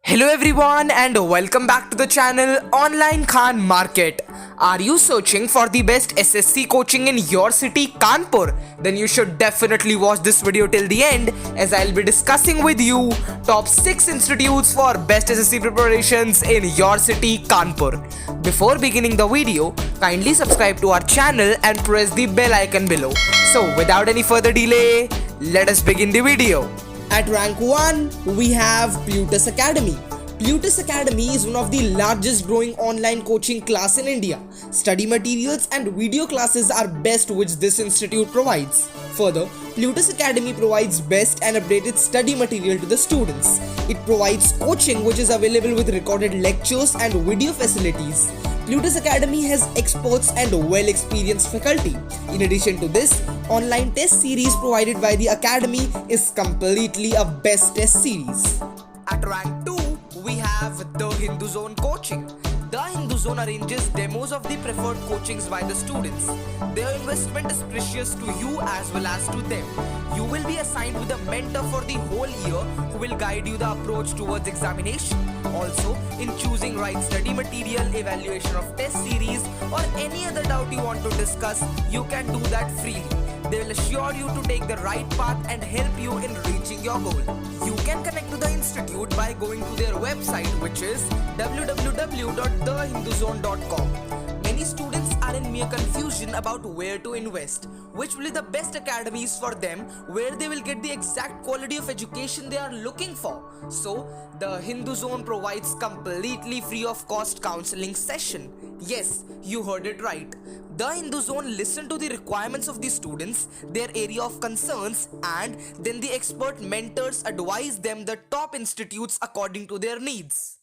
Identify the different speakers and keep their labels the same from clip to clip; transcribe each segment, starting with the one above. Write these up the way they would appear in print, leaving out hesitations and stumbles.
Speaker 1: Hello everyone and welcome back to the channel Online Khan Market. Are you searching for the best SSC coaching in your city Kanpur? Then you should definitely watch this video till the end as I'll be discussing with you top 6 institutes for best SSC preparations in your city Kanpur. Before beginning the video, kindly subscribe to our channel and press the bell icon below. So without any further delay, let us begin the video. At rank 1, we have Plutus Academy. Plutus Academy is one of the largest growing online coaching class in India. Study materials and video classes are best which this institute provides. Further, Plutus Academy provides best and updated study material to the students. It provides coaching which is available with recorded lectures and video facilities. Plutus Academy has experts and well-experienced faculty. In addition to this, online test series provided by the Academy is completely a best test series. At rank 2, we have The Hindu Zone Coaching. The Hindu Zone arranges demos of the preferred coachings by the students. Their investment is precious to you as well as to them. You will be assigned with a mentor for the whole year who will guide you the approach towards examination. Also, in choosing right study material, evaluation of test series or any other doubt you want to discuss, you can do that freely. They will assure you to take the right path and help you in reaching your goal. You can connect to the institute by going to their website, which is www.thehinduzone.com. Many students are in mere confusion about where to invest, which will be the best academies for them, where they will get the exact quality of education they are looking for. So, the Hindu Zone provides completely free of cost counseling session. Yes, you heard it right. The Hindu Zone listen to the requirements of the students, their area of concerns, and then the expert mentors advise them the top institutes according to their needs.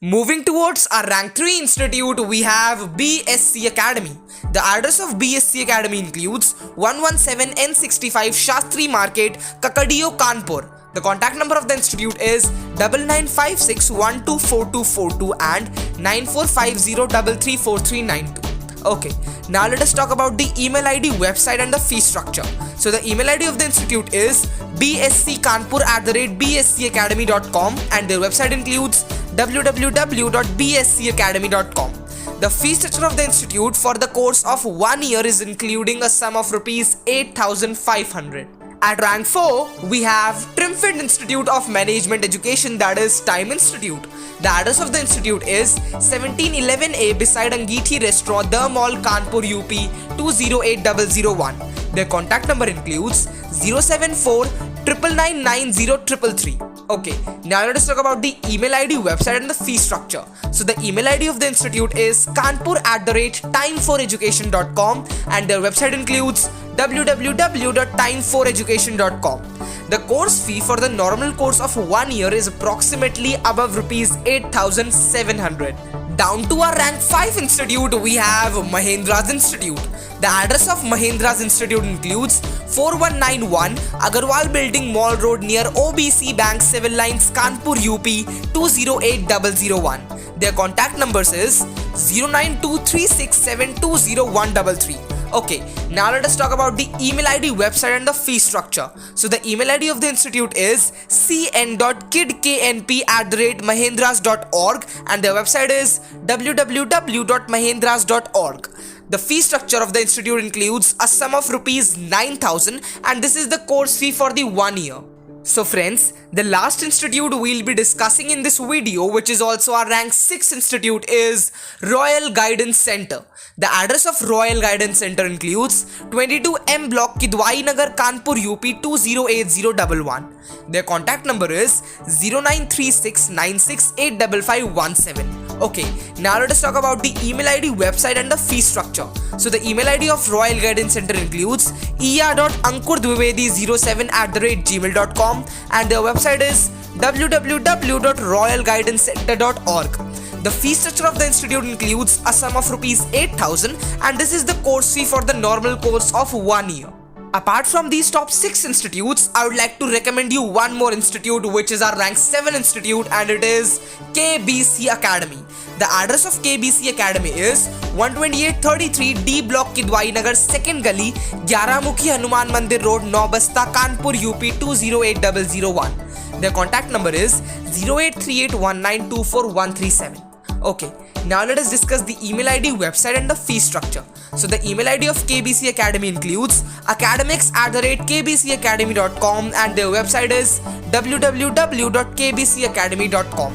Speaker 1: Moving towards our rank 3 institute, we have BSC Academy. The address of BSC Academy includes 117 N65 Shastri Market, Kakadio, Kanpur. The contact number of the institute is 9956124242 and 9450334392. Okay, now let us talk about the email ID, website and the fee structure. So the email ID of the institute is bsckanpur@bscacademy.com and their website includes www.bscacademy.com. The fee structure of the institute for the course of 1 year is including a sum of rupees 8,500. At rank 4, we have Trimfit Institute of Management Education, that is Time Institute. The address of the institute is 1711A beside Angithi Restaurant, The Mall, Kanpur, UP 208001. Their contact number includes 074 999 9033. Okay, now let us talk about the email ID, website and the fee structure. So the email ID of the institute is kanpur@timeforeducation.com and their website includes www.timeforeducation.com. The course fee for the normal course of 1 year is approximately above rupees 8,700. Down to our rank 5 institute, we have Mahendra's Institute. The address of Mahendra's Institute includes 4191 Agarwal Building, Mall Road near OBC Bank, Civil Lines, Kanpur, UP 208001. Their contact numbers is 09236720133. Okay, now let us talk about the email ID, website and the fee structure. So the email ID of the institute is cn.kidknp@mahendras.org and their website is www.mahendras.org. The fee structure of the institute includes a sum of rupees 9,000 and this is the course fee for the 1 year. So friends, the last institute we'll be discussing in this video, which is also our rank 6 institute, is Royal Guidance Center. The address of Royal Guidance Center includes 22 M Block, Kidwai Nagar, Kanpur, UP 208011. Their contact number is 093696855517. Okay, now let us talk about the email ID, website and the fee structure. So the email ID of Royal Guidance Center includes er.ankurdvivedi07@gmail.com and their website is www.royalguidancecenter.org. The fee structure of the institute includes a sum of rupees 8,000 and this is the course fee for the normal course of 1 year. Apart from these top 6 institutes, I would like to recommend you one more institute, which is our rank 7 institute, and it is KBC Academy. The address of KBC Academy is 12833 D Block, Kidwai Nagar, 2nd Gully, 11 Mukhi Hanuman Mandir Road, Naubasta, Kanpur, UP 208001. Their contact number is 0838192437. Okay, now let us discuss the email ID, website and the fee structure. So the email ID of KBC Academy includes academics@kbcacademy.com and their website is www.kbcacademy.com.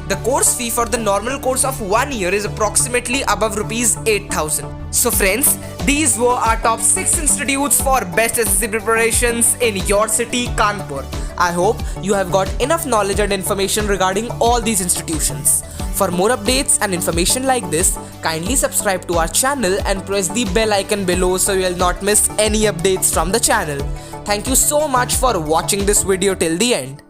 Speaker 1: The course fee for the normal course of 1 year is approximately above rupees 8,000. So friends, these were our top 6 institutes for best SSC preparations in your city, Kanpur. I hope you have got enough knowledge and information regarding all these institutions. For more updates and information like this, kindly subscribe to our channel and press the bell icon below so you will not miss any updates from the channel. Thank you so much for watching this video till the end.